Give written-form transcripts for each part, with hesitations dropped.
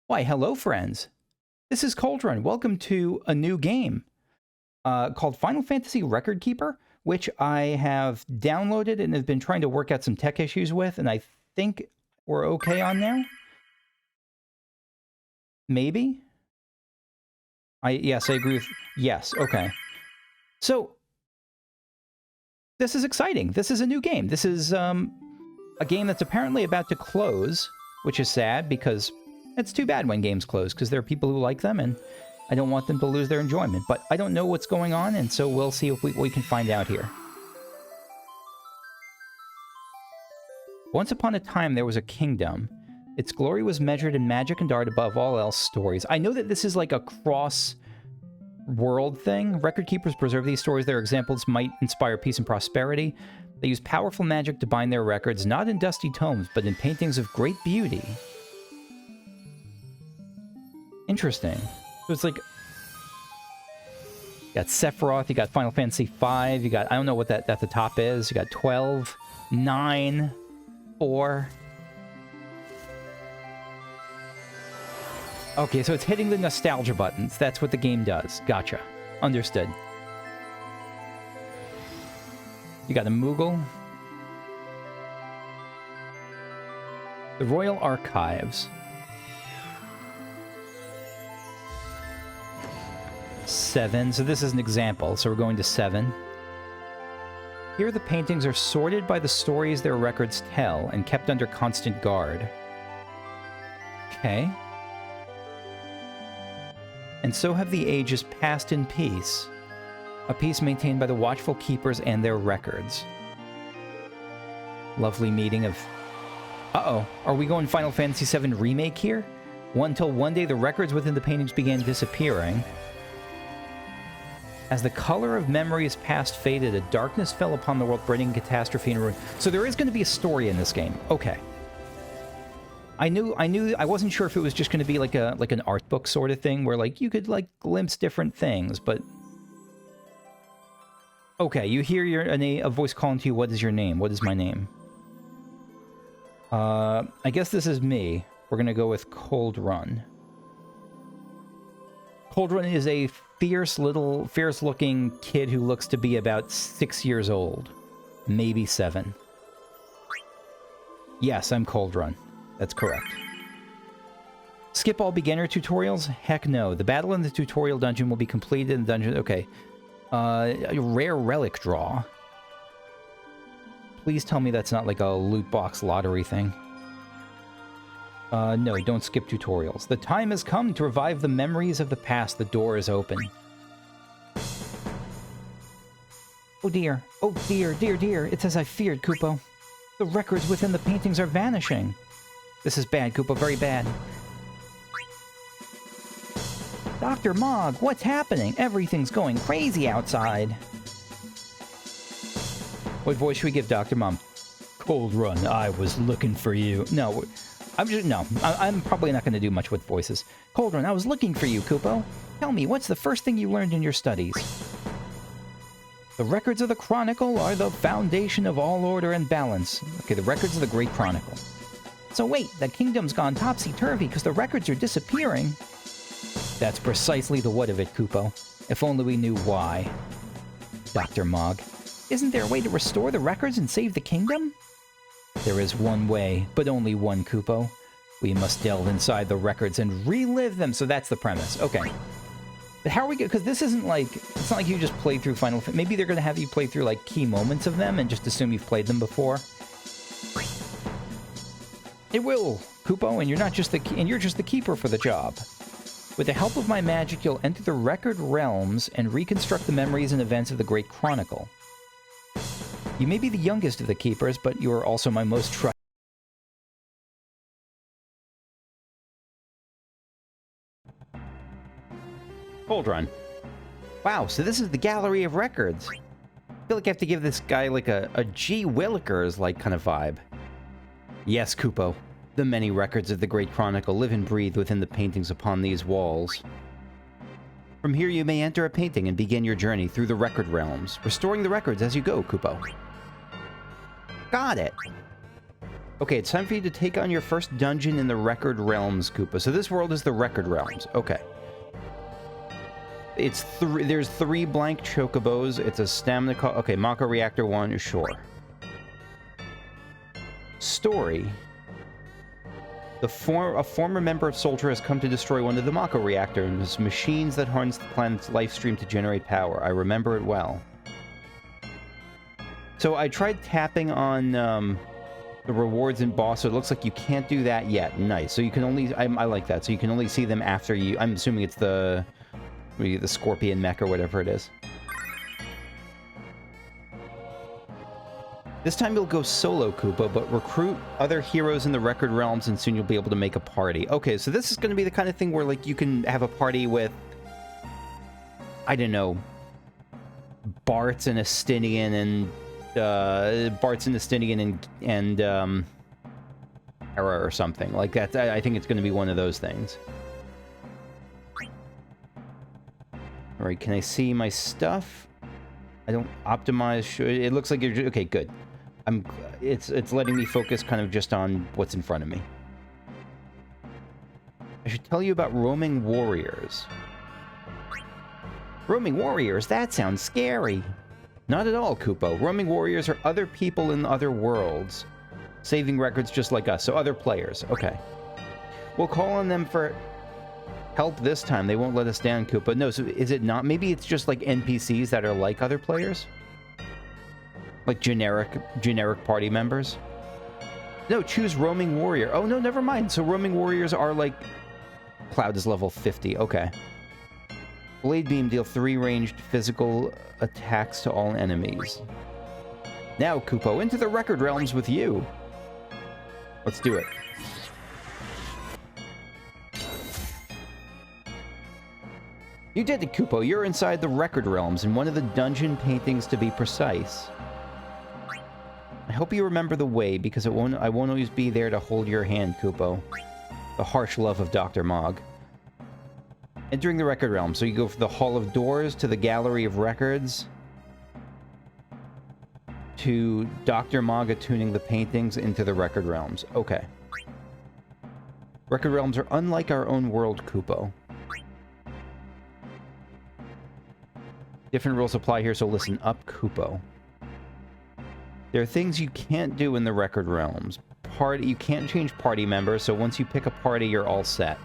Why, hello, friends. This is Cauldron. Welcome to a new game called Final Fantasy Record Keeper, which I have downloaded and have been trying to work out some tech issues with, and I think we're okay on there. Maybe? Yes, I agree with... Yes, okay. So, this is exciting. This is a new game. This is a game that's apparently about to close, which is sad because it's too bad when games close, because there are people who like them, and I don't want them to lose their enjoyment. But I don't know what's going on, and so we'll see if we can find out here. Once upon a time, there was a kingdom. Its glory was measured in magic and art above all else stories. I know that this is like a cross-world thing. Record keepers preserve these stories. Their examples might inspire peace and prosperity. They use powerful magic to bind their records, not in dusty tomes, but in paintings of great beauty. Interesting. So it's like... You got Sephiroth, you got Final Fantasy V, you got... I don't know what that at the top is. You got 12, 9, 4... Okay, so it's hitting the nostalgia buttons. That's what the game does. Gotcha. Understood. You got a Moogle. The Royal Archives. 7. So this is an example. So we're going to 7. Here the paintings are sorted by the stories their records tell and kept under constant guard. Okay. And so have the ages passed in peace, a peace maintained by the watchful keepers and their records. Lovely meeting of... Uh-oh, are we going Final Fantasy VII Remake here? Until one day the records within the paintings began disappearing. As the color of memories past faded, a darkness fell upon the world, bringing catastrophe and ruin. So there is going to be a story in this game. Okay. I wasn't sure if it was just going to be like an art book sort of thing where like you could like glimpse different things, but okay, you hear a voice calling to you. What is your name? What is my name? I guess this is me. We're gonna go with Cold Run. Cold Run is a fierce looking kid who looks to be about 6 years old, maybe 7. Yes, I'm Cold Run. That's correct. Skip all beginner tutorials? Heck no. The battle in the tutorial dungeon will be completed in the dungeon. Okay. A rare relic draw. Please tell me that's not like a loot box lottery thing. No, don't skip tutorials. The time has come to revive the memories of the past. The door is open. Oh dear. Oh dear, dear, dear. It's as I feared, Kupo. The records within the paintings are vanishing. This is bad, Koopa, very bad. Dr. Mog, what's happening? Everything's going crazy outside. What voice should we give Dr. Mom? Cold Run, I was looking for you. No, I'm probably not going to do much with voices. Cold Run, I was looking for you, Koopo. Tell me, what's the first thing you learned in your studies? The records of the Chronicle are the foundation of all order and balance. Okay, the records of the Great Chronicle. So wait, the kingdom's gone topsy-turvy because the records are disappearing. That's precisely the what of it, Kupo. If only we knew why. Dr. Mog, isn't there a way to restore the records and save the kingdom? There is one way, but only one, Kupo. We must delve inside the records and relive them. So that's the premise. Okay. But how are we going? Because this isn't like... It's not like you just play through Final Fantasy. Maybe they're going to have you play through like key moments of them and just assume you've played them before. It will, Kupo, and you're just the keeper for the job. With the help of my magic, you'll enter the record realms and reconstruct the memories and events of the Great Chronicle. You may be the youngest of the keepers, but you are also my most trusted. Cold Run. Wow, so this is the Gallery of Records. I feel like I have to give this guy like a G. Willikers like kind of vibe. Yes, Kupo. The many records of the Great Chronicle live and breathe within the paintings upon these walls. From here you may enter a painting and begin your journey through the record realms, restoring the records as you go, Kupo. Got it! Okay, it's time for you to take on your first dungeon in the Record Realms, Koopa. So this world is the Record Realms. Okay. There's 3 blank chocobos. It's a stamina... Okay, Mako Reactor 1, sure. Story. A former member of Soldier has come to destroy one of the Mako reactors, machines that harness the planet's life stream to generate power. I remember it well. So I tried tapping on the rewards in boss, so it looks like you can't do that yet. Nice. So you can only... I like that. So you can only see them after you... I'm assuming it's the Scorpion mech or whatever it is. This time you'll go solo, Koopa, but recruit other heroes in the Record Realms and soon you'll be able to make a party. Okay, so this is going to be the kind of thing where, like, you can have a party with... I don't know... Bartz and Astinian and... Hera or something. Like that. I think it's going to be one of those things. Alright, can I see my stuff? I don't optimize... It looks like you're... Okay, good. It's letting me focus kind of just on what's in front of me. I should tell you about roaming warriors. Roaming warriors? That sounds scary. Not at all, Koopa. Roaming warriors are other people in other worlds, saving records just like us, so other players. Okay. We'll call on them for help this time. They won't let us down, Koopa. No, so is it not? Maybe it's just like NPCs that are like other players? Like generic party members? No, choose roaming warrior. Oh, no, never mind. So roaming warriors are like... Cloud is level 50. Okay. Blade Beam deal 3 ranged physical attacks to all enemies. Now, Koopa, into the Record Realms with you. Let's do it. You did it, Koopa. You're inside the Record Realms, in one of the dungeon paintings to be precise. I hope you remember the way, because I won't always be there to hold your hand, Koopa. The harsh love of Dr. Mog. Entering the Record Realm. So you go from the Hall of Doors to the Gallery of Records to Dr. Mog attuning the paintings into the Record Realms. Okay. Record Realms are unlike our own world, Koopa. Different rules apply here, so listen up, Koopa. There are things you can't do in the Record Realms. You can't change party members, so once you pick a party, you're all set.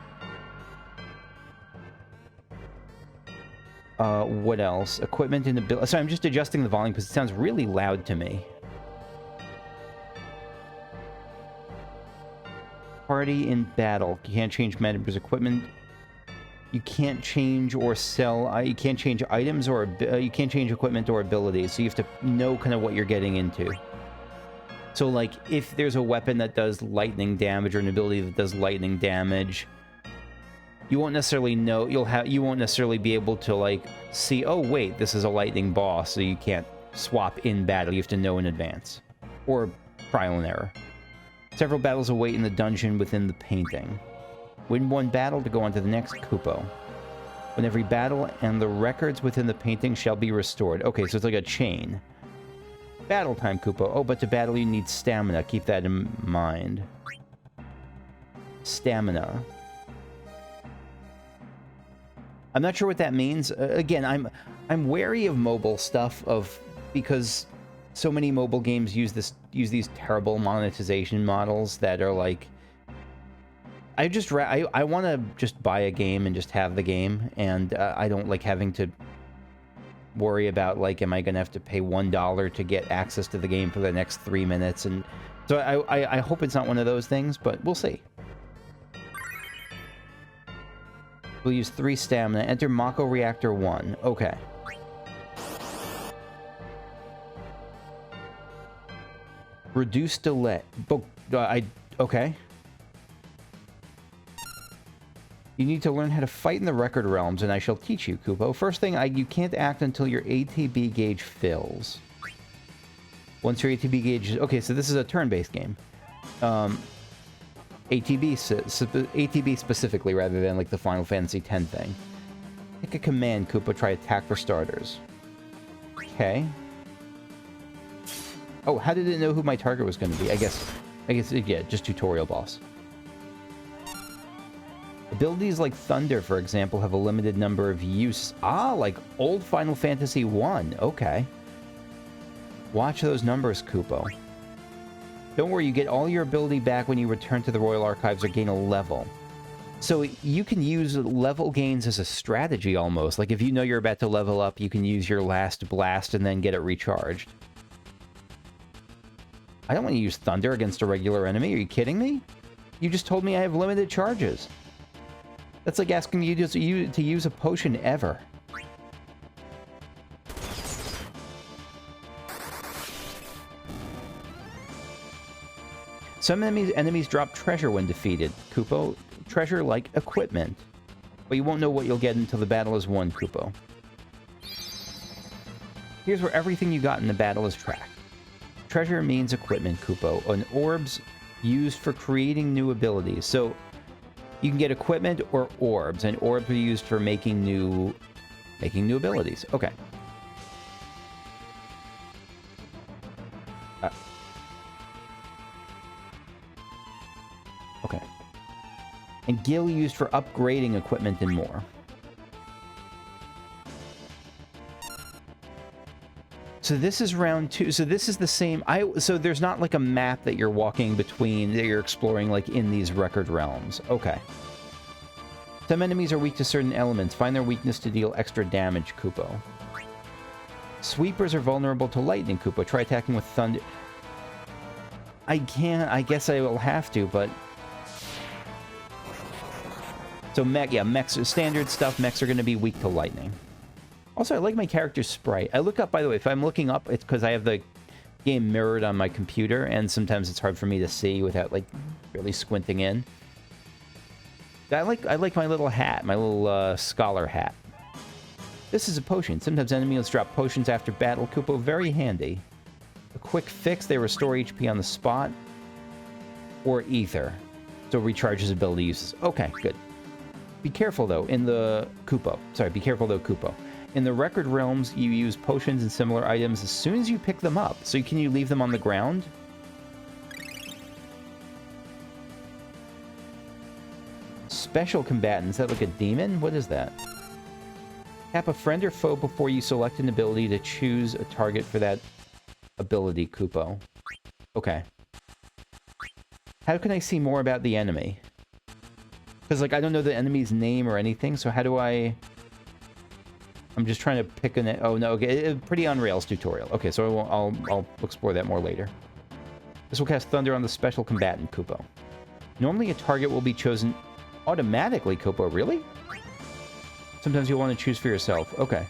What else? Equipment and ability. Sorry, I'm just adjusting the volume because it sounds really loud to me. Party in battle. You can't change members' equipment. You can't change or sell... you can't change items or... you can't change equipment or abilities, so you have to know kind of what you're getting into. So, like, if there's a weapon that does lightning damage or an ability that does lightning damage... You won't necessarily know, you won't necessarily be able to, like, see, oh, wait, this is a lightning boss, so you can't swap in battle. You have to know in advance. Or trial and error. Several battles await in the dungeon within the painting. Win one battle to go on to the next, Koopa. When every battle and the records within the painting shall be restored. Okay, so it's like a chain. Battle time, Koopa. Oh, but to battle you need stamina. Keep that in mind. Stamina. I'm not sure what that means. Again, I'm wary of mobile stuff because so many mobile games use these terrible monetization models that are like I want to just buy a game and just have the game, and I don't like having to worry about, like, am I going to have to pay $1 to get access to the game for the next 3 minutes? And so I hope it's not one of those things, but we'll see. We'll use 3 stamina. Enter Mako Reactor 1. Okay. Reduce delay. Okay. You need to learn how to fight in the Record Realms, and I shall teach you, Koopa. First thing, you can't act until your ATB gauge fills. Once your ATB gauge is... Okay, so this is a turn-based game. ATB specifically, rather than like the Final Fantasy X thing. Pick a command, Koopa. Try attack for starters. Okay. Oh, how did it know who my target was going to be? I guess I guess, yeah, just tutorial boss. Abilities like Thunder, for example, have a limited number of use. Ah, like old Final Fantasy 1. Okay. Watch those numbers, Kupo. Don't worry, you get all your ability back when you return to the Royal Archives or gain a level. So you can use level gains as a strategy almost. Like if you know you're about to level up, you can use your last blast and then get it recharged. I don't want to use Thunder against a regular enemy. Are you kidding me? You just told me I have limited charges. That's like asking you to use a potion ever. Some enemies drop treasure when defeated, Kupo. Treasure like equipment. But you won't know what you'll get until the battle is won, Kupo. Here's where everything you got in the battle is tracked. Treasure means equipment, Kupo. And orbs used for creating new abilities. So you can get equipment or orbs, and orbs are used for making new abilities. Okay. Okay. And Gil used for upgrading equipment and more. So this is round 2. So this is the same. So there's not like a map that you're walking between, that you're exploring like in these record realms. Okay. Some enemies are weak to certain elements. Find their weakness to deal extra damage, Kupo. Sweepers are vulnerable to lightning, Kupo. Try attacking with thunder. I can't. I guess I will have to, but... So mechs, standard stuff, mechs are going to be weak to lightning. Also, I like my character's sprite. I look up, by the way, if I'm looking up, it's because I have the game mirrored on my computer, and sometimes it's hard for me to see without, like, really squinting in. I like my little hat, my little scholar hat. This is a potion. Sometimes enemies drop potions after battle. Kupo, very handy. A quick fix, they restore HP on the spot. Or ether. So recharges ability uses. Okay, good. Be careful, though, in the... Kupo. Sorry, be careful, though, Kupo. In the record realms, you use potions and similar items as soon as you pick them up. So can you leave them on the ground? Special combatants. Is that like a demon? What is that? Tap a friend or foe before you select an ability to choose a target for that ability, Kupo. Okay. How can I see more about the enemy? Because, like, I don't know the enemy's name or anything, so how do I... I'm just trying to pick an... Oh, no, okay. Pretty on Rails tutorial. Okay, so I'll explore that more later. This will cast Thunder on the special combatant, Kupo. Normally, a target will be chosen automatically, Kupo. Really? Sometimes you'll want to choose for yourself. Okay.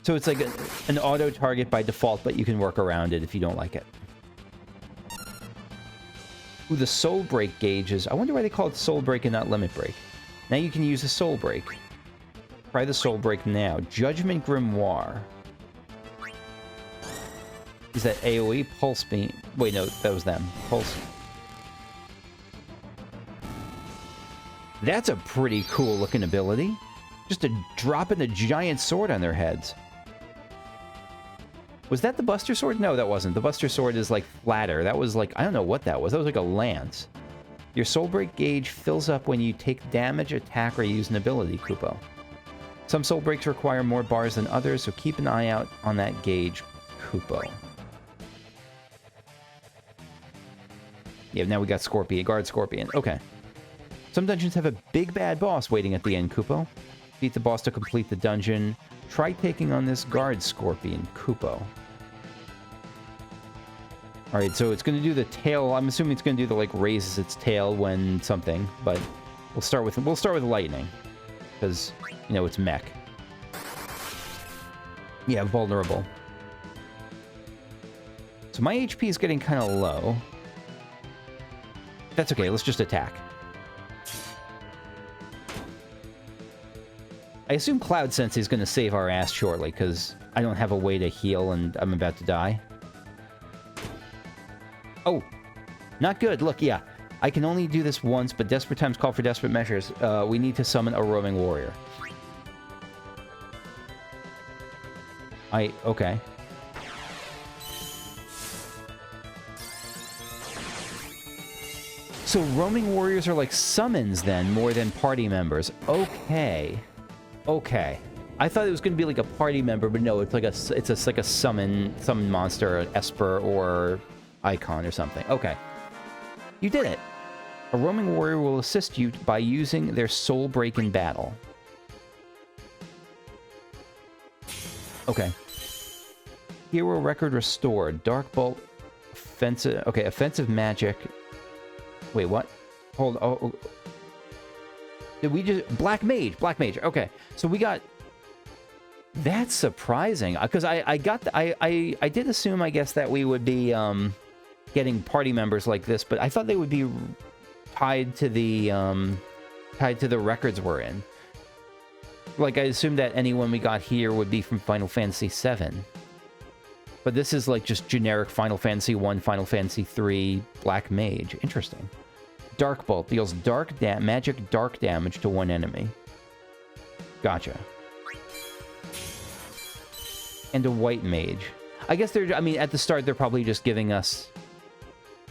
So it's like an auto target by default, but you can work around it if you don't like it. Ooh, the Soul Break gauges. I wonder why they call it Soul Break and not Limit Break. Now you can use a Soul Break. Try the Soul Break now. Judgment Grimoire. Is that AoE? Pulse Beam. Wait, no, that was them. Pulse. That's a pretty cool looking ability. Just dropping a giant sword on their heads. Was that the Buster Sword? No, that wasn't. The Buster Sword is like flatter. That was like, I don't know what that was. That was like a lance. Your Soul Break gauge fills up when you take damage, attack, or use an ability, Kupo. Some Soul Breaks require more bars than others, so keep an eye out on that gauge, Kupo. Yeah, now we got Scorpion, Guard Scorpion. Okay. Some dungeons have a big bad boss waiting at the end, Kupo. Beat the boss to complete the dungeon. Try taking on this Guard Scorpion, Kupo. Alright, so it's going to do the tail. I'm assuming it's going to do the, like, raises its tail when something, but we'll start with lightning. Because, you know, it's mech. Yeah, vulnerable. So my HP is getting kind of low. That's okay, let's just attack. I assume Cloud Sensei is going to save our ass shortly, because I don't have a way to heal and I'm about to die. Oh, not good. Look, yeah. I can only do this once, but desperate times call for desperate measures. We need to summon a roaming warrior. Okay. So roaming warriors are like summons then, more than party members. Okay. Okay. I thought it was going to be like a party member, but no, it's like like a summon monster, an Esper or icon or something. Okay. You did it. A roaming warrior will assist you by using their soul break in battle. Okay. Hero record restored. Dark bolt. Offensive. Okay, offensive magic. Wait, what? Hold. Oh. Did we just black mage? Black mage. Okay, so we got. That's surprising because I did assume, I guess, that we would be getting party members like this, but I thought they would be tied to the records we're in. Like, I assumed that anyone we got here would be from Final Fantasy VII. But this is like just generic Final Fantasy 1, Final Fantasy 3 Black Mage. Interesting. Dark Bolt deals magic dark damage to one enemy. Gotcha. And a White Mage. I guess I mean, at the start, they're probably just giving us...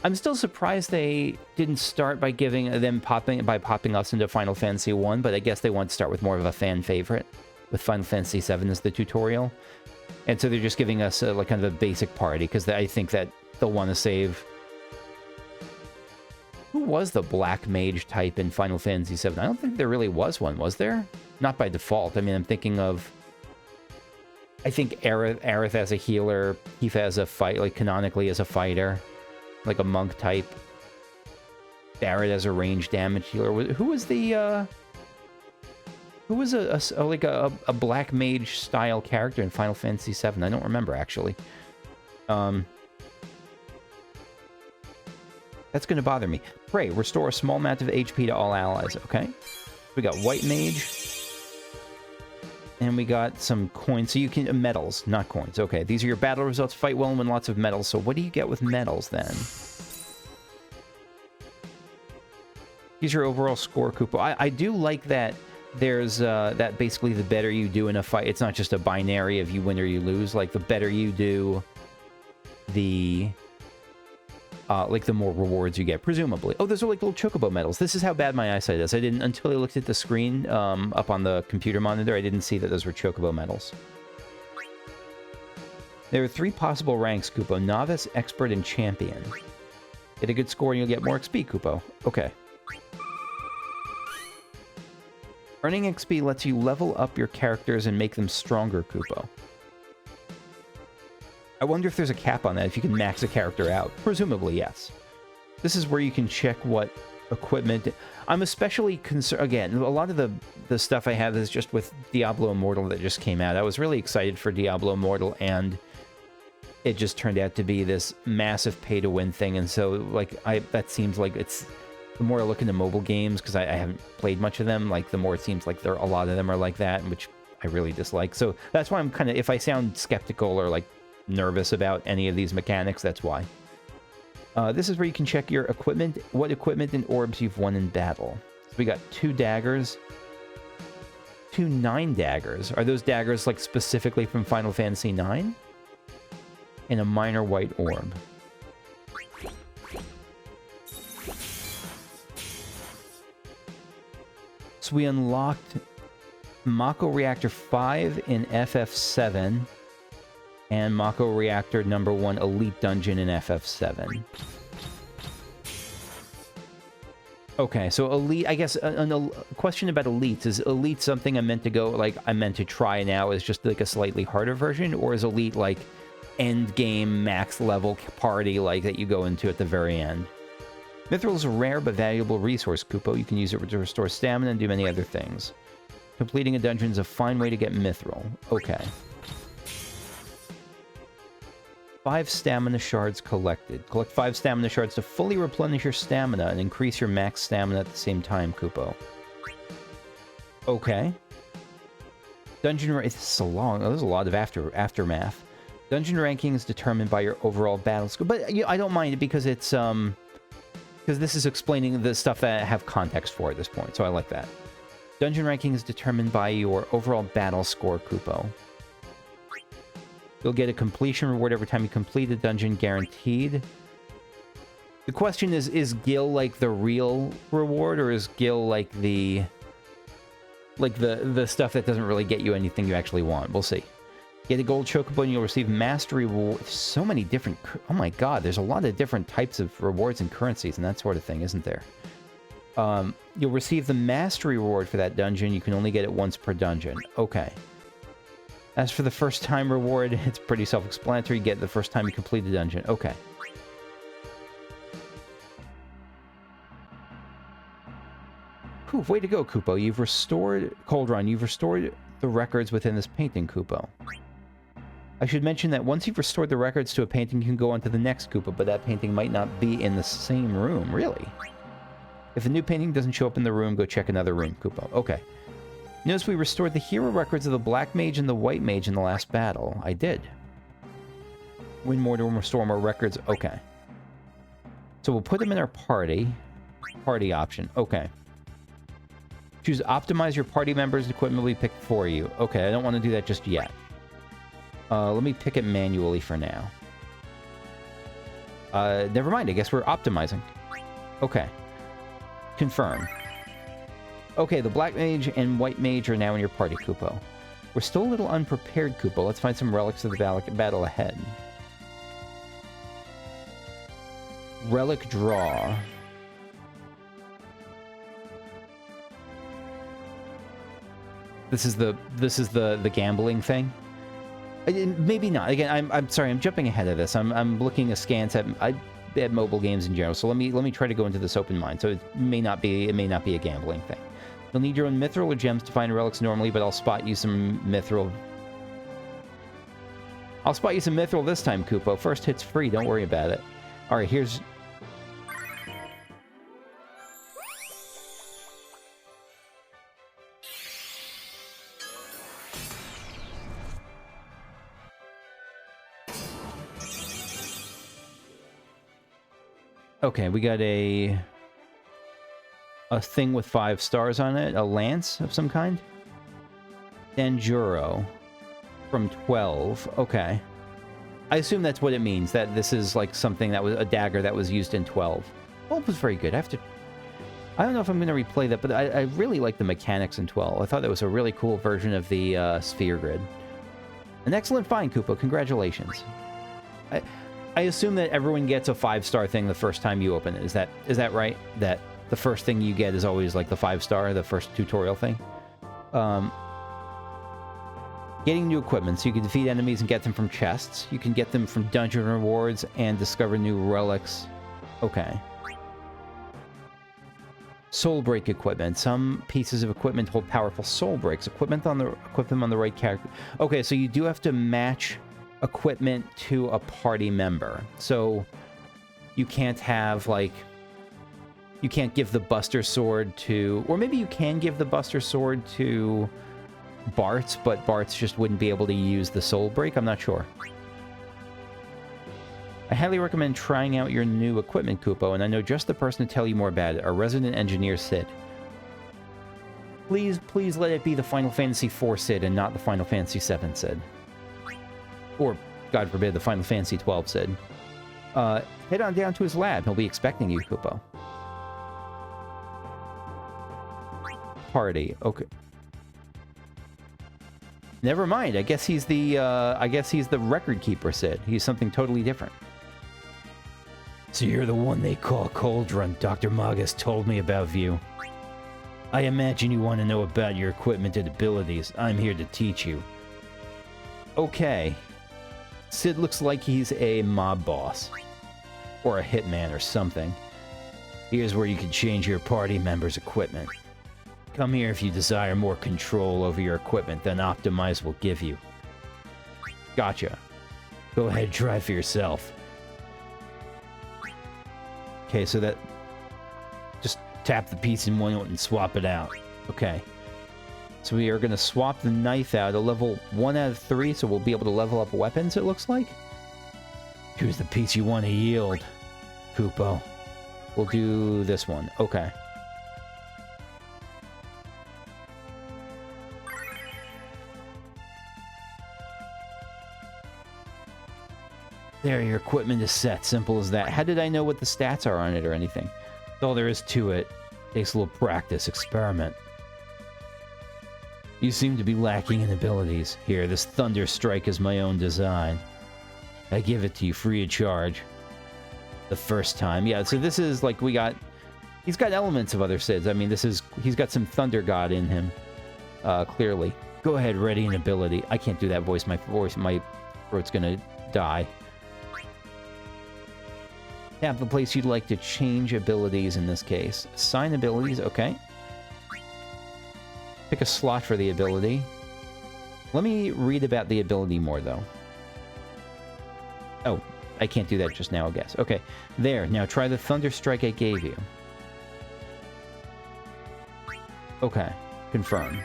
I'm still surprised they didn't start by popping us into Final Fantasy 1, but I guess they want to start with more of a fan favorite, with Final Fantasy 7 as the tutorial. And so they're just giving us like kind of a basic party, because I think that they'll want to save... Who was the Black Mage type in Final Fantasy 7? I don't think there really was one, was there? Not by default. I mean, I'm thinking of... I think Aerith as a healer, Tifa as a canonically as a fighter, like a monk type. Barret as a range damage healer. Who was the who was a Black Mage style character in Final Fantasy VII? I don't remember actually. That's gonna bother me. Pray, restore a small amount of HP to all allies. Okay, we got White Mage. And we got some coins. So you can... medals, not coins. Okay, these are your battle results. Fight well and win lots of medals. So what do you get with medals, then? Here's your overall score, Koopa. I do like that there's... that basically the better you do in a fight... It's not just a binary of you win or you lose. Like, the better you do, the... like, the more rewards you get, presumably. Oh, those are like little chocobo medals. This is how bad my eyesight is. I didn't, until I looked at the screen up on the computer monitor, I didn't see that those were chocobo medals. There are 3 possible ranks, Koopo. Novice, Expert, and Champion. Get a good score and you'll get more XP, Koopo. Okay. Earning XP lets you level up your characters and make them stronger, Koopo. I wonder if there's a cap on that, if you can max a character out. Presumably, yes. This is where you can check what equipment... I'm especially concerned... Again, a lot of the stuff I have is just with Diablo Immortal that just came out. I was really excited for Diablo Immortal, and it just turned out to be this massive pay-to-win thing, and so, like, that seems like it's... The more I look into mobile games, because I haven't played much of them, like, the more it seems like a lot of them are like that, which I really dislike. So that's why I'm kind of... If I sound skeptical or, like, nervous about any of these mechanics, that's why. This is where you can check your equipment, what equipment and orbs you've won in battle. So we got 2 daggers, 2 9 daggers. Are those daggers like specifically from Final Fantasy IX? And a minor white orb. So we unlocked Mako Reactor 5 in FF7. And Mako Reactor number 1 Elite Dungeon in FF7. Okay, so Elite, I guess, a question about Elites. Is Elite something I'm meant to go, like, I'm meant to try now as just, like, a slightly harder version? Or is Elite, like, end game, max level party, like, that you go into at the very end? Mithril is a rare but valuable resource, Koopo. You can use it to restore stamina and do many other things. Completing a dungeon is a fine way to get Mithril. Okay. 5 stamina shards collected. Collect 5 stamina shards to fully replenish your stamina and increase your max stamina at the same time, Koopo. Okay. Dungeon... This is so long. Oh, there's a lot of aftermath. Dungeon ranking is determined by your overall battle score. But I don't mind it because it's... because this is explaining the stuff that I have context for at this point, so I like that. Dungeon ranking is determined by your overall battle score, Koopo. You'll get a completion reward every time you complete a dungeon, guaranteed. The question is Gil like the real reward, or is Gil like the stuff that doesn't really get you anything you actually want? We'll see. Get a gold chocobo and you'll receive mastery reward. So many different... Oh my god, there's a lot of different types of rewards and currencies and that sort of thing, isn't there? You'll receive the mastery reward for that dungeon. You can only get it once per dungeon. Okay. As for the first time reward, it's pretty self-explanatory. You get it the first time you complete the dungeon. Okay. Whew, way to go, Kupo. You've restored... Cauldron, you've restored the records within this painting, Kupo. I should mention that once you've restored the records to a painting, you can go on to the next Koopa, but that painting might not be in the same room. Really? If a new painting doesn't show up in the room, go check another room, Kupo. Okay. Notice we restored the hero records of the Black Mage and the White Mage in the last battle. I did. Win more to restore more records. Okay. So we'll put them in our party. Party option. Okay. Choose optimize your party members' equipment will be picked for you. Okay, I don't want to do that just yet. Let me pick it manually for now. Never mind, I guess we're optimizing. Okay. Confirm. Okay, the Black Mage and White Mage are now in your party, Kupo. We're still a little unprepared, Kupo. Let's find some relics of the battle ahead. Relic draw. This is the gambling thing. Maybe not. Again, I'm sorry. I'm jumping ahead of this. I'm looking askance at mobile games in general. So let me try to go into this open mind. So it may not be a gambling thing. You'll need your own mithril or gems to find relics normally, but I'll spot you some mithril. I'll spot you some mithril this time, Kupo. First hit's free. Don't worry about it. All right, here's. Okay, we got a thing with 5 stars on it, a lance of some kind. Danjuro from 12. Okay. I assume that's what it means, that this is like something that was a dagger that was used in 12. 12 was very good. I don't know if I'm going to replay that, but I really like the mechanics in 12. I thought that was a really cool version of the sphere grid. An excellent find, Koopa. Congratulations. I assume that everyone gets a 5-star thing the first time you open it. Is that right? That the first thing you get is always like the 5-star, the first tutorial thing? Getting new equipment, so you can defeat enemies and get them from chests. You can get them from dungeon rewards and discover new relics. Okay. Soul break equipment. Some pieces of equipment hold powerful soul breaks. Equip them on the right character. Okay, so you do have to match equipment to a party member. So you can't have, like, you can't give the Buster Sword to, or maybe you can give the Buster Sword to Bart's, but Bart's just wouldn't be able to use the soul break. I'm not sure. I highly recommend trying out your new equipment, Kupo, and I know just the person to tell you more about it, our resident engineer, Sid. Please let it be the Final Fantasy IV Sid and not the Final Fantasy VII Sid. Or, God forbid, the Final Fantasy XII Sid. Head on down to his lab. He'll be expecting you, Kupo. Party. Okay. Never mind. I guess he's the record keeper, Sid. He's something totally different. So you're the one they call Cauldron. Dr. Magus told me about you. I imagine you want to know about your equipment and abilities. I'm here to teach you. Okay. Sid looks like he's a mob boss. Or a hitman or something. Here's where you can change your party members' equipment. Come here if you desire more control over your equipment than Optimize will give you. Gotcha. Go ahead, try for yourself. Okay, so that... Just tap the piece in one and swap it out. Okay. So we are going to swap the knife out, a level 1 out of 3, so we'll be able to level up weapons, it looks like. Choose the piece you want to yield, Kupo. We'll do this one. Okay. There, your equipment is set. Simple as that. How did I know what the stats are on it or anything? That's all there is to it. Takes a little practice. Experiment. You seem to be lacking in abilities. Here, this Thunder Strike is my own design. I give it to you free of charge. The first time. Yeah, so this is like we got... He's got elements of other Sids. I mean, this is... He's got some Thunder God in him. Clearly. Go ahead, ready an ability. I can't do that voice. My throat's gonna die. Tap the place you'd like to change abilities in this case. Assign abilities, okay. Pick a slot for the ability. Let me read about the ability more, though. Oh, I can't do that just now, I guess. Okay, there. Now try the Thunder Strike I gave you. Okay, confirm.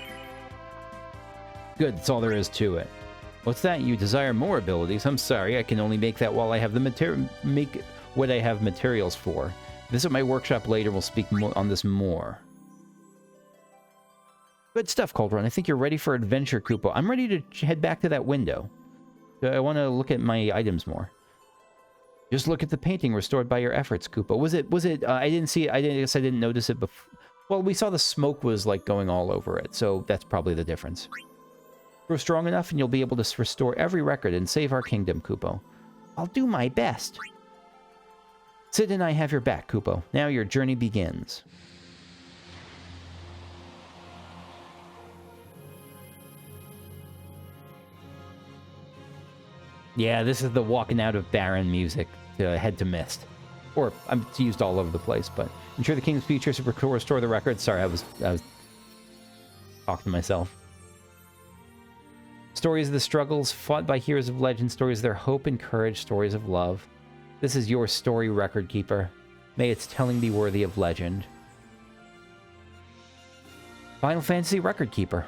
Good, that's all there is to it. What's that? You desire more abilities? I'm sorry, I can only make that while I have the what I have materials for. Visit my workshop later, we'll speak more on this more. Good stuff, Cold Run. I think you're ready for adventure, Koopo. I'm ready to head back to that window. I want to look at my items more. Just look at the painting restored by your efforts, Koopo. Was it, I didn't see it, I guess I didn't notice it before. Well, we saw the smoke was, like, going all over it, so that's probably the difference. Grow strong enough and you'll be able to restore every record and save our kingdom, Koopo. I'll do my best. Sid and I have your back, Koopo. Now your journey begins. Yeah, this is the walking out of Baron music to head to Mist. Or, it's used all over the place, but... Ensure the king's future to restore the record. Sorry, I was talking to myself. Stories of the struggles fought by heroes of legend, stories of their hope and courage, stories of love. This is your story, Record Keeper. May its telling be worthy of legend. Final Fantasy Record Keeper.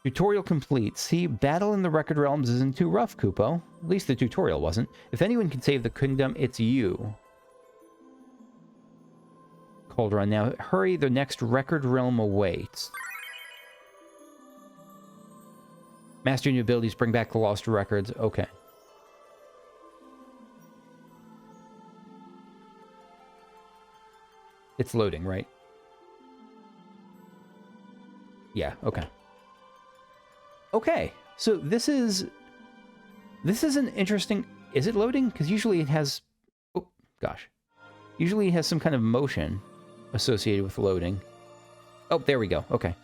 Tutorial complete. See, battle in the Record Realms isn't too rough, Koopo. At least the tutorial wasn't. If anyone can save the kingdom, it's you. Cold Run. Now, hurry, the next Record Realm awaits. Master new abilities, bring back the lost records. Okay. It's loading, right? Yeah, okay. Okay, so this is an interesting... Is it loading? Because usually it has... Oh, gosh. Usually it has some kind of motion associated with loading. Oh, there we go. Okay.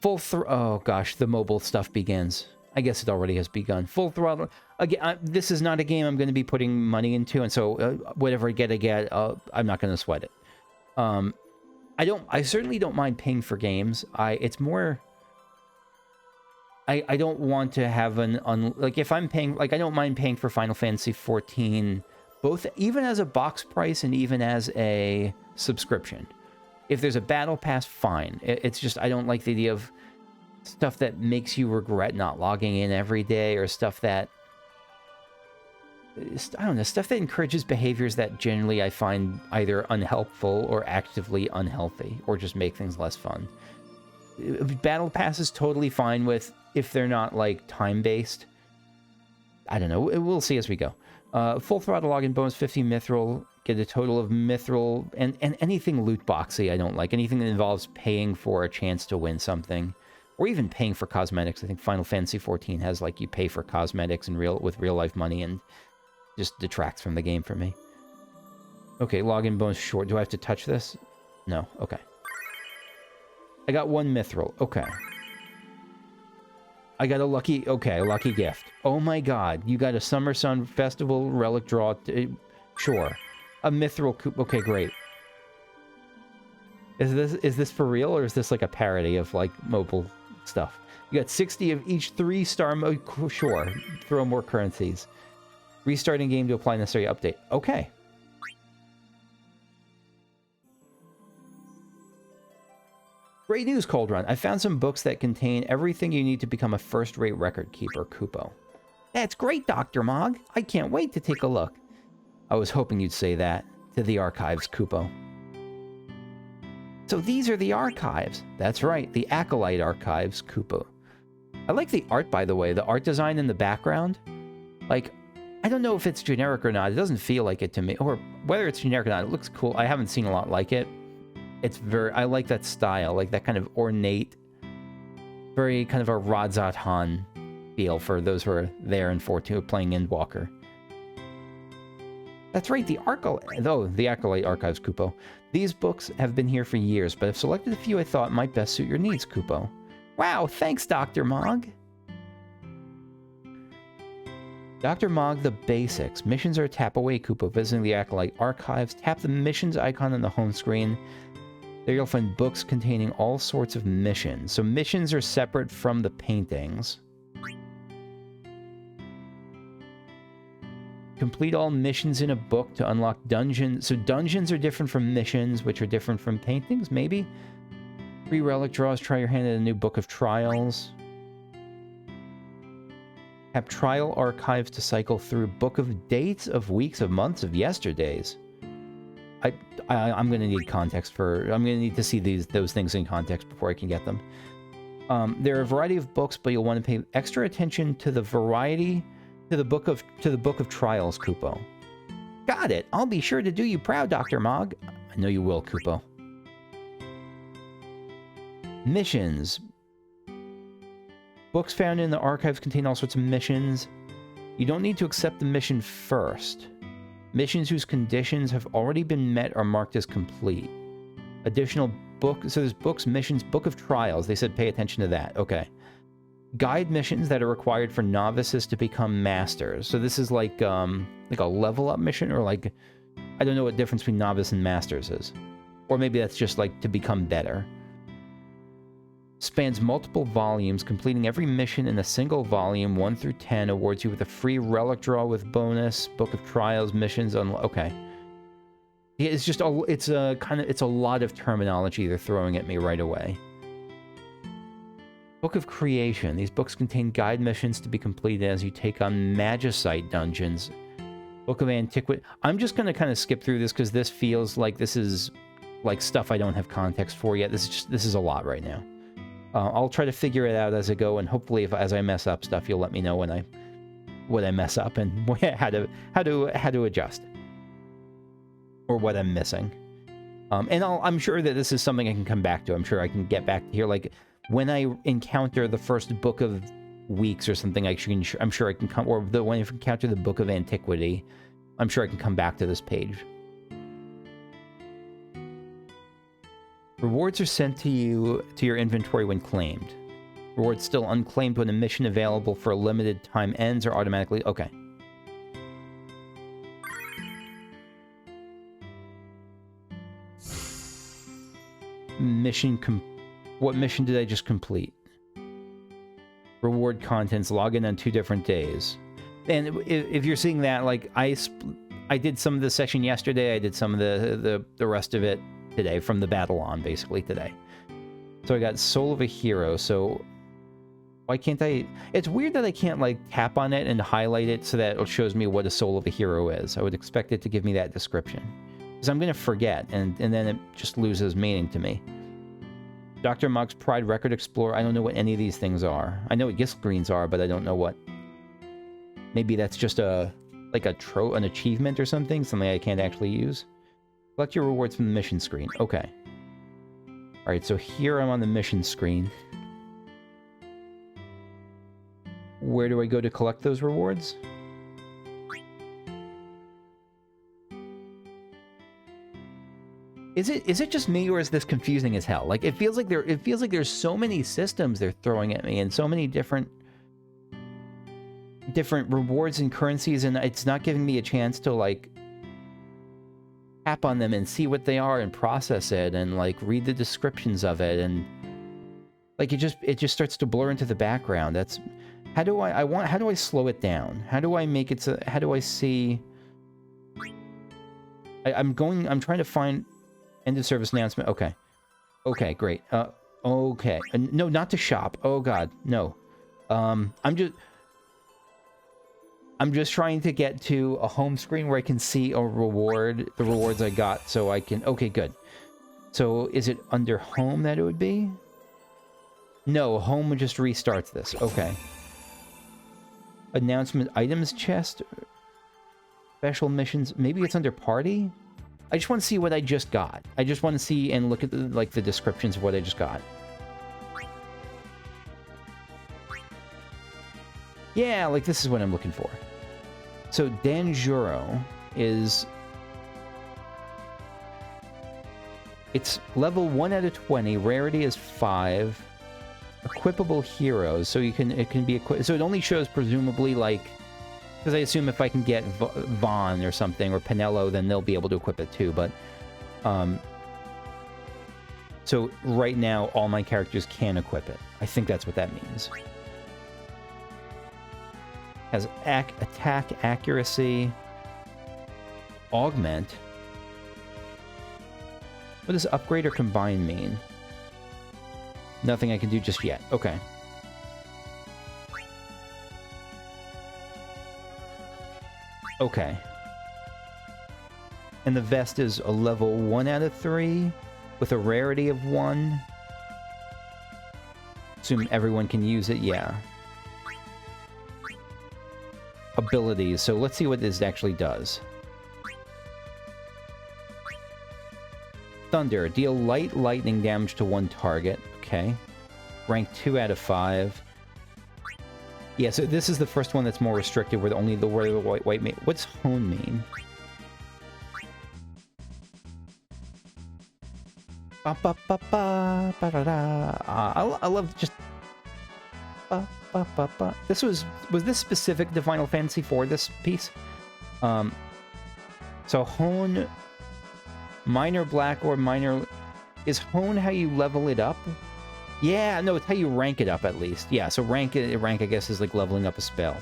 Oh, gosh, the mobile stuff begins. I guess it already has begun. Full throttle. Again, this is not a game I'm going to be putting money into, and so whatever I get, I'm not going to sweat it. I certainly don't mind paying for games. It's more... I don't want to have like, if I'm paying... Like, I don't mind paying for Final Fantasy XIV, both, even as a box price and even as a subscription. If there's a battle pass, fine. It's just, I don't like the idea of stuff that makes you regret not logging in every day, or stuff that... I don't know, stuff that encourages behaviors that generally I find either unhelpful or actively unhealthy, or just make things less fun. Battle Pass is totally fine with, if they're not, like, time-based. I don't know, we'll see as we go. Full throttle login bonus, 50 mithril, get a total of mithril, and anything loot boxy I don't like. Anything that involves paying for a chance to win something, or even paying for cosmetics. I think Final Fantasy XIV has, like, you pay for cosmetics with real-life money, and just detracts from the game for me. Okay, login bonus short. Do I have to touch this? No. Okay. I got 1 mithril. Okay. I got a lucky gift. Oh my god. You got a Summer Sun Festival relic draw. Sure. A mithril coop. Okay, great. Is this for real, or is this like a parody of, like, mobile stuff? You got 60 of each 3-star mode. Sure. Throw more currencies. Restarting game to apply necessary update. Okay. Great news, Cold Run. I found some books that contain everything you need to become a first-rate record keeper, Koopo. That's great, Dr. Mog. I can't wait to take a look. I was hoping you'd say that. To the archives, Koopo. So these are the archives. That's right, the Acolyte archives, Koopa. I like the art, by the way. The art design in the background. Like, I don't know if it's generic or not. It doesn't feel like it to me. Or whether it's generic or not, it looks cool. I haven't seen a lot like it. It's very... I like that style. Like that kind of ornate, very kind of a Radzat Han feel for those who are there and for playing Endwalker. That's right, the Acolyte Archives, Kupo. These books have been here for years, but I've selected a few I thought might best suit your needs, Kupo. Wow, thanks, Dr. Mog! Dr. Mog, the basics. Missions are a tap away, Kupo. Visiting the Acolyte Archives, tap the missions icon on the home screen. There you'll find books containing all sorts of missions. So missions are separate from the paintings. Complete all missions in a book to unlock dungeons. So dungeons are different from missions, which are different from paintings, maybe? 3 relic draws, try your hand at a new book of trials. Have trial archives to cycle through book of dates, of weeks, of months, of yesterdays. I'm going to need context for... I'm going to need to see those things in context before I can get them. There are a variety of books, but you'll want to pay extra attention to the variety... To the book of trials, Kupo. Got it. I'll be sure to do you proud, Dr. Mog. I know you will, Kupo. Missions. Books found in the archives contain all sorts of missions. You don't need to accept the mission first. Missions whose conditions have already been met are marked as complete. Additional books. So there's books, missions, book of trials. They said pay attention to that. Okay. Guide missions that are required for novices to become masters. So this is like a level up mission, or like, I don't know what difference between novice and masters is. Or maybe that's just like to become better. Spans multiple volumes, completing every mission in a single volume, 1 through 10, awards you with a free relic draw with bonus, book of trials, missions, okay. Yeah, it's just, it's a lot of terminology they're throwing at me right away. Book of Creation. These books contain guide missions to be completed as you take on Magicite dungeons. Book of Antiquity. I'm just going to kind of skip through this because this feels like this is like stuff I don't have context for yet. This is a lot right now. I'll try to figure it out as I go, and hopefully as I mess up stuff, you'll let me know what I mess up and how to adjust. Or what I'm missing. And I'm sure that this is something I can come back to. I'm sure I can get back to here, like... When I encounter the first book of weeks or something, I'm sure I can come, or when I encounter the book of Antiquity, I'm sure I can come back to this page. Rewards are sent to your inventory when claimed. Rewards still unclaimed when a mission available for a limited time ends or automatically... Okay. What mission did I just complete? Reward contents, log in on 2 different days. And if you're seeing that, like, I did some of the section yesterday, I did some of the rest of it today, from the battle on, basically, today. So I got Soul of a Hero, so why can't I... It's weird that I can't, like, tap on it and highlight it so that it shows me what a Soul of a Hero is. I would expect it to give me that description. Because I'm going to forget, and then it just loses meaning to me. Dr. Mog's Pride Record Explorer. I don't know what any of these things are. I know what gift screens are, but I don't know what... Maybe that's just an achievement or something I can't actually use. Collect your rewards from the mission screen. Okay. Alright, so here I'm on the mission screen. Where do I go to collect those rewards? Is it just me, or is this confusing as hell? Like, it feels like there's so many systems they're throwing at me, and so many different rewards and currencies, and it's not giving me a chance to, like, tap on them and see what they are and process it and, like, read the descriptions of it, and like, it just starts to blur into the background. That's... How do I slow it down? How do I make it so... How do I see... I'm trying to find... End of service announcement. Okay. Okay, great. Okay. No, not to shop. Oh god, no. I'm just trying to get to a home screen where I can see a reward, the rewards I got, so I can... Okay, good. So is it under home that it would be? No, home just restarts this. Okay. Announcement items chest. Special missions. Maybe it's under party? I just want to see what I just got. I just want to see and look at the descriptions of what I just got. Yeah, like this is what I'm looking for. So Danjuro is... It's level 1 out of 20. Rarity is 5. Equipable heroes. So it can be equipped. So it only shows presumably like... Because I assume if I can get Vaughn or something, or Pinello, then they'll be able to equip it too, but... So right now, all my characters can equip it. I think that's what that means. Has attack accuracy. Augment. What does upgrade or combine mean? Nothing I can do just yet. Okay. Okay. And the vest is a level 1 out of 3 with a rarity of 1. Assume everyone can use it, yeah. Abilities, so let's see what this actually does. Thunder, deal light lightning damage to 1 target. Okay. Rank 2 out of 5. Yeah, so this is the first one that's more restricted, where only the word of the white mate. What's hone mean? I love just... This was this specific to Final Fantasy IV, this piece? So hone, minor black or minor... Is hone how you level it up? Yeah, no, it's how you rank it up at least. Yeah, so rank, I guess, is like leveling up a spell.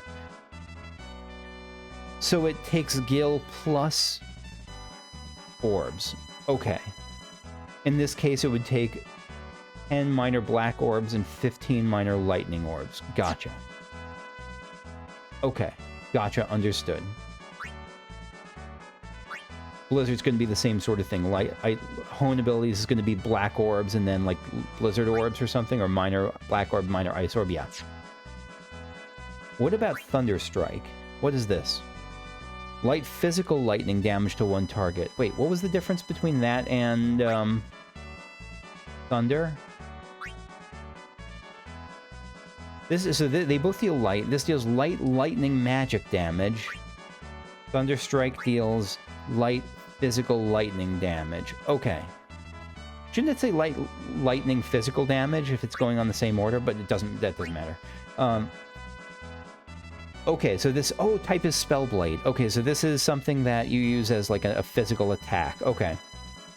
So it takes Gil plus orbs. Okay. In this case, it would take 10 minor black orbs and 15 minor lightning orbs. Gotcha. Okay. Gotcha, understood. Blizzard's going to be the same sort of thing. Hone abilities is going to be black orbs and then like blizzard orbs or something, or minor black orb, minor ice orb. Yeah. What about Thunder Strike? What is this? Light physical lightning damage to 1 target. Wait, what was the difference between that and Thunder? This is, so they both deal light. This deals light lightning magic damage. Thunder Strike deals light physical lightning damage. Okay. Shouldn't it say light lightning physical damage if it's going on the same order? But it doesn't. That doesn't matter. Okay, so this... Oh, type is Spellblade. Okay, so this is something that you use as like a physical attack. Okay.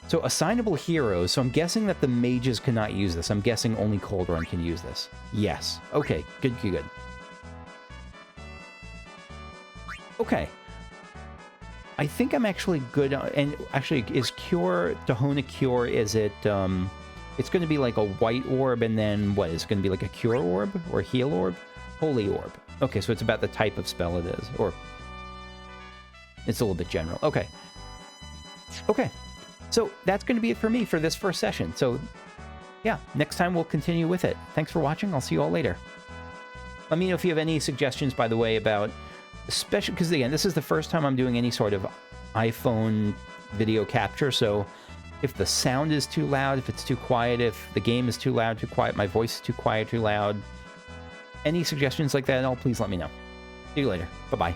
So assignable heroes. So I'm guessing that the mages cannot use this. I'm guessing only Cold Run can use this. Yes. Okay, good, good, good. Okay. I think I'm actually good, and actually, is Cure, to hone a Cure, is it, it's going to be like a white orb, and then, what, is it going to be like a Cure orb, or Heal orb? Holy orb. Okay, so it's about the type of spell it is, or, it's a little bit general. Okay. Okay. So, that's going to be it for me for this first session. So, yeah, next time we'll continue with it. Thanks for watching. I'll see you all later. Let me know if you have any suggestions, by the way, about... Especially because, again, this is the first time I'm doing any sort of iPhone video capture, so if the sound is too loud, if it's too quiet, if the game is too loud, too quiet, my voice is too quiet, too loud, any suggestions like that at all, please let me know. See you later. Bye-bye.